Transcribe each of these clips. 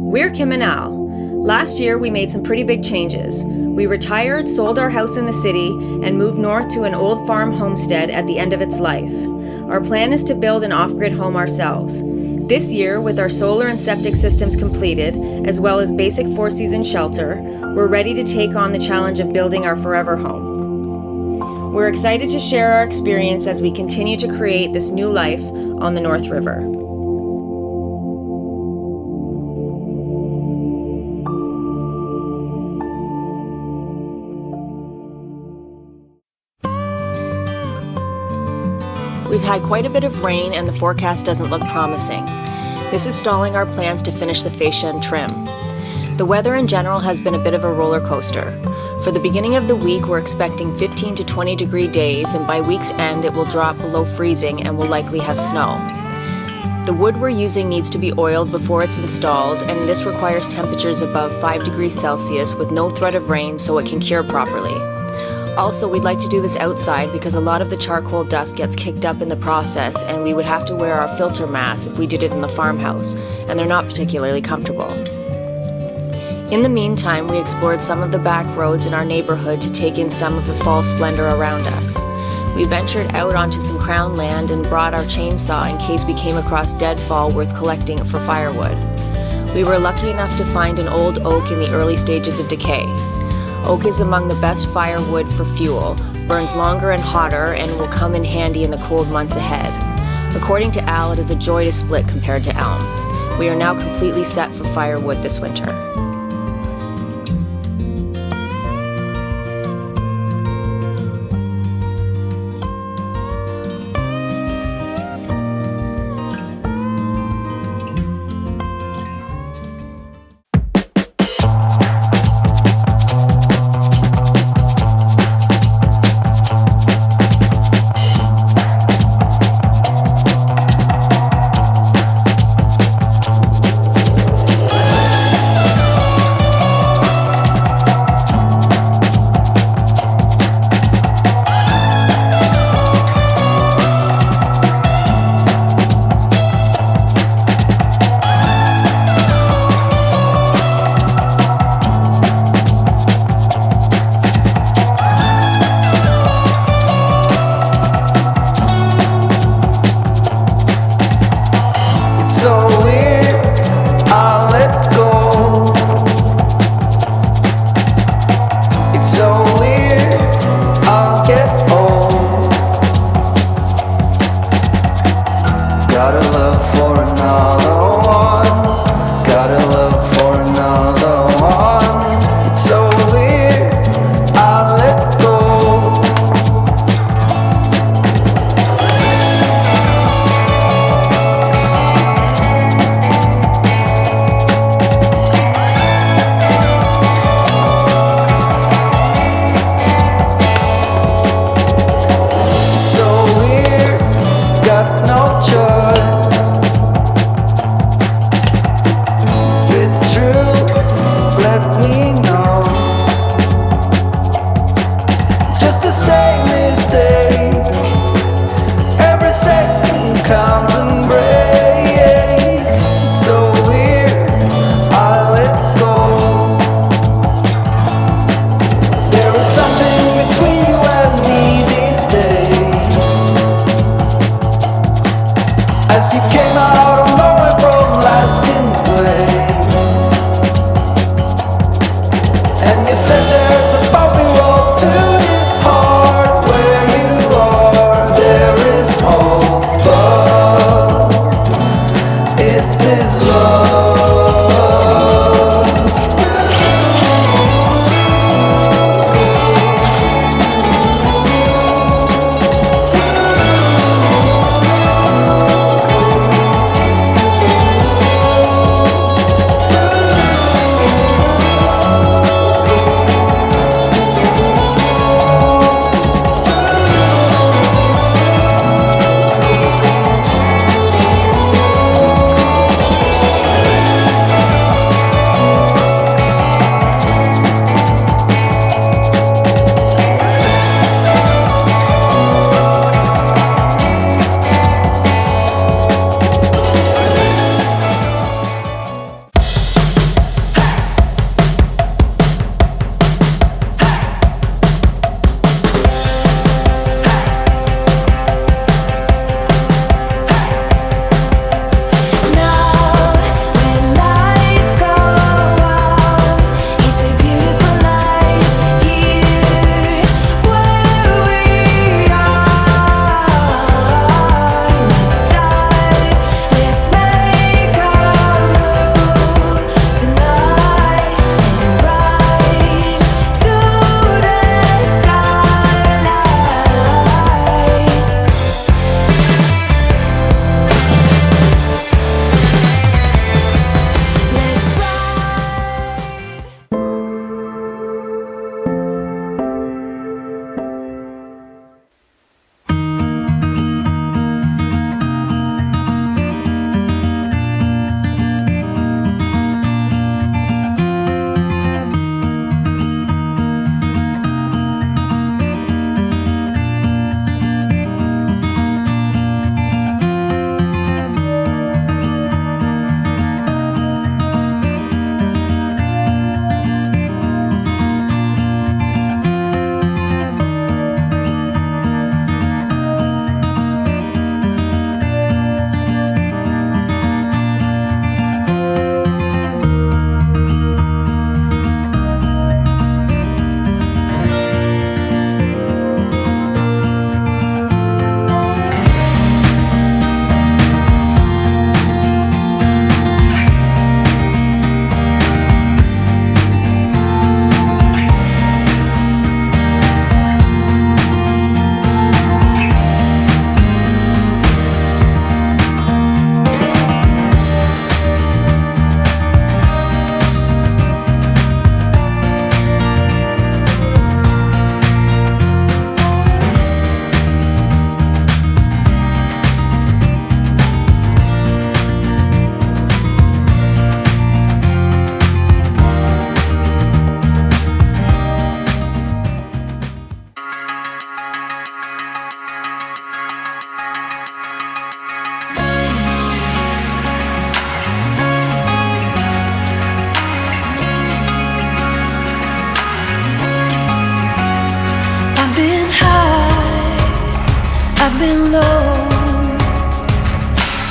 We're Kim and Al. Last year, we made some pretty big changes. We retired, sold our house in the city, and moved north to an old farm homestead at the end of its life. Our plan is to build an off-grid home ourselves. This year, with our solar and septic systems completed, as well as basic four-season shelter, we're ready to take on the challenge of building our forever home. We're excited to share our experience as we continue to create this new life on the North River. We've had quite a bit of rain and the forecast doesn't look promising. This is stalling our plans to finish the fascia and trim. The weather in general has been a bit of a roller coaster. For the beginning of the week, we're expecting 15 to 20 degree days, and by week's end it will drop below freezing and will likely have snow. The wood we're using needs to be oiled before it's installed, and this requires temperatures above 5 degrees Celsius with no threat of rain so it can cure properly. Also, we'd like to do this outside because a lot of the charcoal dust gets kicked up in the process, and we would have to wear our filter masks if we did it in the farmhouse, and they're not particularly comfortable. In the meantime, we explored some of the back roads in our neighborhood to take in some of the fall splendor around us. We ventured out onto some crown land and brought our chainsaw in case we came across deadfall worth collecting for firewood. We were lucky enough to find an old oak in the early stages of decay. Oak is among the best firewood for fuel, burns longer and hotter, and will come in handy in the cold months ahead. According to Al, it is a joy to split compared to elm. We are now completely set for firewood this winter.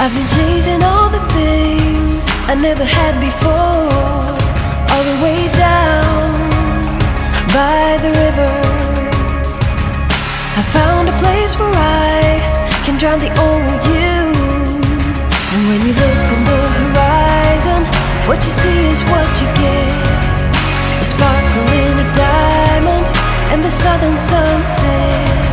I've been chasing all the things I never had before, all the way down by the river. I found a place where I can drown the old you. And when you look on the horizon, what you see is what you get. A sparkle in a diamond and the southern sunset.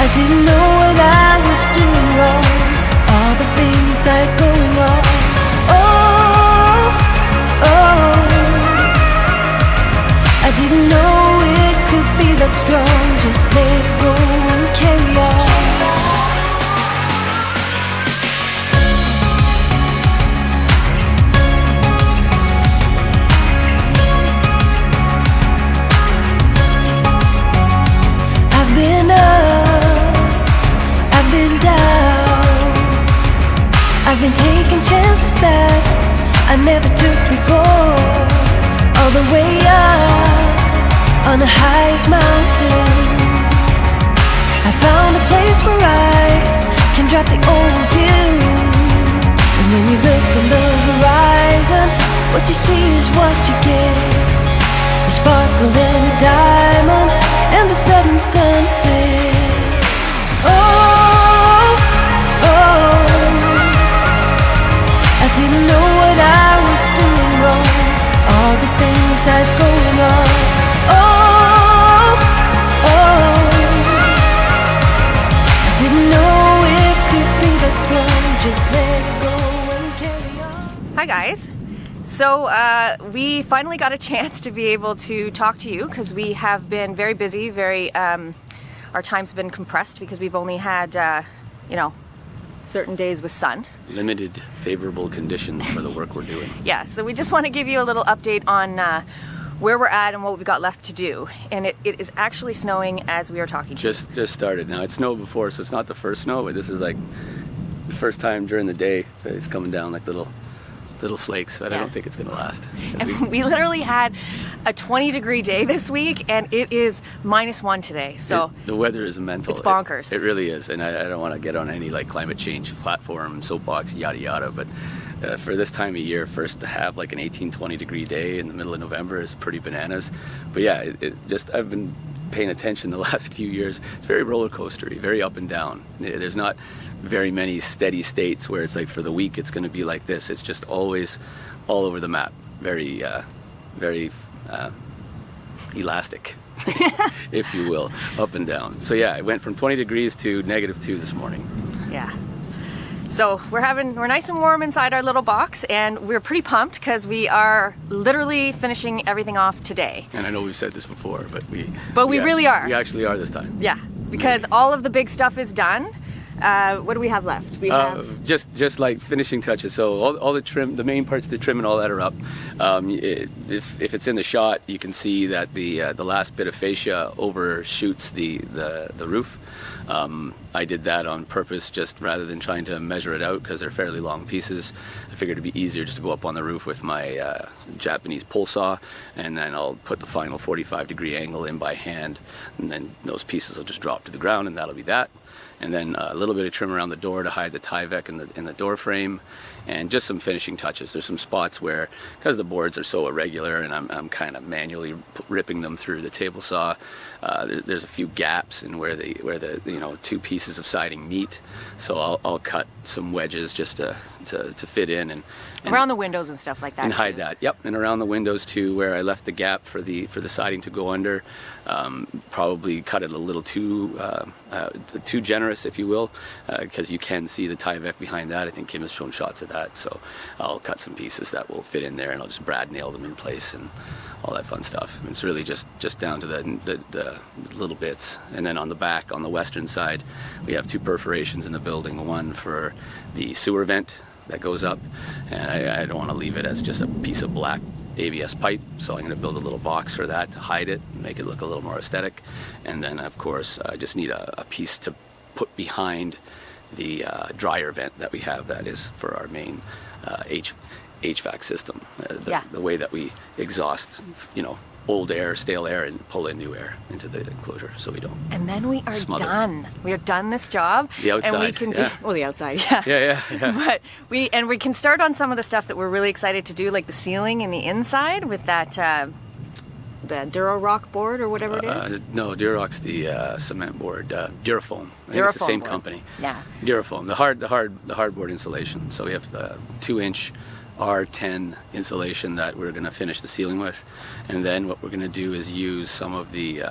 I didn't know what I was doing wrong, all the things I had going on. I didn't know it could be that strong. Just let it go and carry on. I've been up, I've been down, I've been taking chances that I never took before. All the way up on the highest mountain, I found a place where I can drop the old you. And when you look on the horizon, what you see is what you get. A sparkle and a diamond and the southern sunset. I didn't know what I was doing wrong, all the things I'd going on. I didn't know it could be that strong. Just let it go and carry on. Hi guys. So we finally got a chance to be able to talk to you because we have been very busy, our time's been compressed because we've only had, certain days with sun. Limited favorable conditions for the work we're doing. Yeah, so we just want to give you a little update on where we're at and what we've got left to do. And it is actually snowing as we are talking to you. Just started. Now, it snowed before, so it's not the first snow, but this is like the first time during the day that it's coming down like little flakes, but I don't think it's going to last. And we literally had a 20-degree day this week, and it is -1 today. So the weather is mental. It's bonkers. It really is, and I don't want to get on any like climate change platform, soapbox, yada yada, but for this time of year, first to have like an 18-20 degree day in the middle of November is pretty bananas. But yeah, I've been paying attention the last few years. It's very roller coastery, very up and down. There's not very many steady states where it's like for the week it's going to be like this. It's just always all over the map. Very elastic, if you will, up and down. So yeah, it went from 20 degrees to -2 this morning. yeah. So we're nice and warm inside our little box, and we're pretty pumped because we are literally finishing everything off today. And I know we've said this before, but we really are. We actually are this time. Yeah, because all of the big stuff is done. What do we have left? We have just like finishing touches. So all the trim, the main parts of the trim and all that are up. If it's in the shot, you can see that the last bit of fascia overshoots the roof. I did that on purpose, just rather than trying to measure it out because they're fairly long pieces. I figured it'd be easier just to go up on the roof with my Japanese pole saw, and then I'll put the final 45-degree angle in by hand, and then those pieces will just drop to the ground, and that'll be that. And then a little bit of trim around the door to hide the Tyvek in the door frame, and just some finishing touches. There's some spots where, because the boards are so irregular and I'm kind of manually ripping them through the table saw, there's a few gaps in where the two pieces of siding meet. So I'll cut some wedges just to fit in and around the windows and stuff like that. And hide that. Yep, and around the windows too, where I left the gap for the siding to go under. Probably cut it a little too generous, if you will, because you can see the Tyvek behind that. I think Kim has shown shots of that. So I'll cut some pieces that will fit in there, and I'll just brad nail them in place and all that fun stuff. And it's really just down to the little bits. And then on the back, on the western side, we have 2 perforations in the building. One for the sewer vent that goes up, and I don't want to leave it as just a piece of black ABS pipe, so I'm going to build a little box for that to hide it and make it look a little more aesthetic. And then of course I just need a piece to put behind the dryer vent that we have, that is for our main HVAC system, the way that we exhaust old air, stale air, and pull in new air into the enclosure, so we don't. And then we are Smother. done. We are done this job. The outside, and we can yeah. do the outside, yeah. Yeah. But we can start on some of the stuff that we're really excited to do, like the ceiling and the inside with that the Duro Rock board or whatever it is. No, Durock's the cement board. Durafoam. I think it's the Durafoam same board. company. Yeah. Durafoam, the hardboard insulation. So we have the 2-inch R10 insulation that we're going to finish the ceiling with, and then what we're going to do is use some of the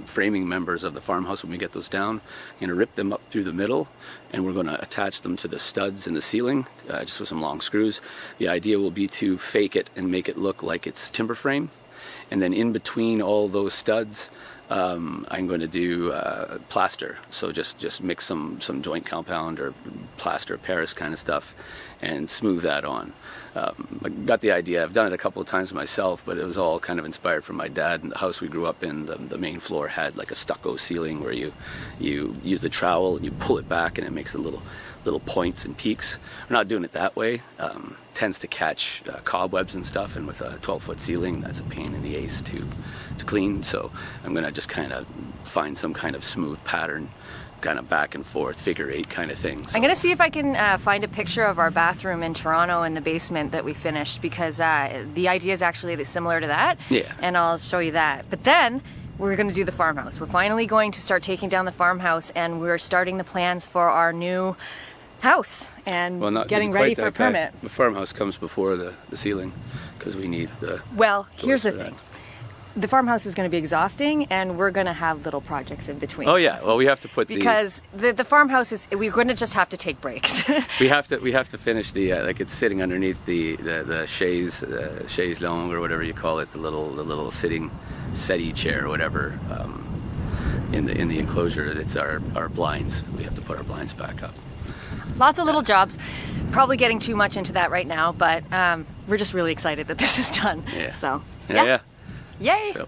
framing members of the farmhouse when we get those down. We're going to rip them up through the middle, and we're going to attach them to the studs in the ceiling just with some long screws. The idea will be to fake it and make it look like it's timber frame, and then in between all those studs I'm going to do plaster. So just mix some joint compound or plaster Paris kind of stuff and smooth that on. I got the idea. I've done it a couple of times myself, but it was all kind of inspired from my dad. And the house we grew up in, the main floor had like a stucco ceiling where you use the trowel and you pull it back and it makes the little points and peaks. We're not doing it that way. Tends to catch cobwebs and stuff, and with a 12-foot ceiling, that's a pain in the ace to clean. So I'm going to just kind of find some kind of smooth pattern, kind of back and forth, figure 8 kind of thing. So I'm going to see if I can find a picture of our bathroom in Toronto in the basement that we finished, because the idea is actually similar to that. Yeah. And I'll show you that. But then we're going to do the farmhouse. We're finally going to start taking down the farmhouse, and we're starting the plans for our new house and not getting quite ready that for a guy. permit. The farmhouse comes before the ceiling because we need the. Well, here's the doors for thing. The farmhouse is going to be exhausting, and we're going to have little projects in between. Oh yeah, well we have to put because the farmhouse is, we're going to just have to take breaks. we have to finish the like it's sitting underneath the chaise longue or whatever you call it, the little sitting settee chair or whatever in the enclosure. It's our blinds. We have to put our blinds back up. Lots of little jobs. Probably getting too much into that right now, but we're just really excited that this is done. Yeah. So Yeah. Yay! So,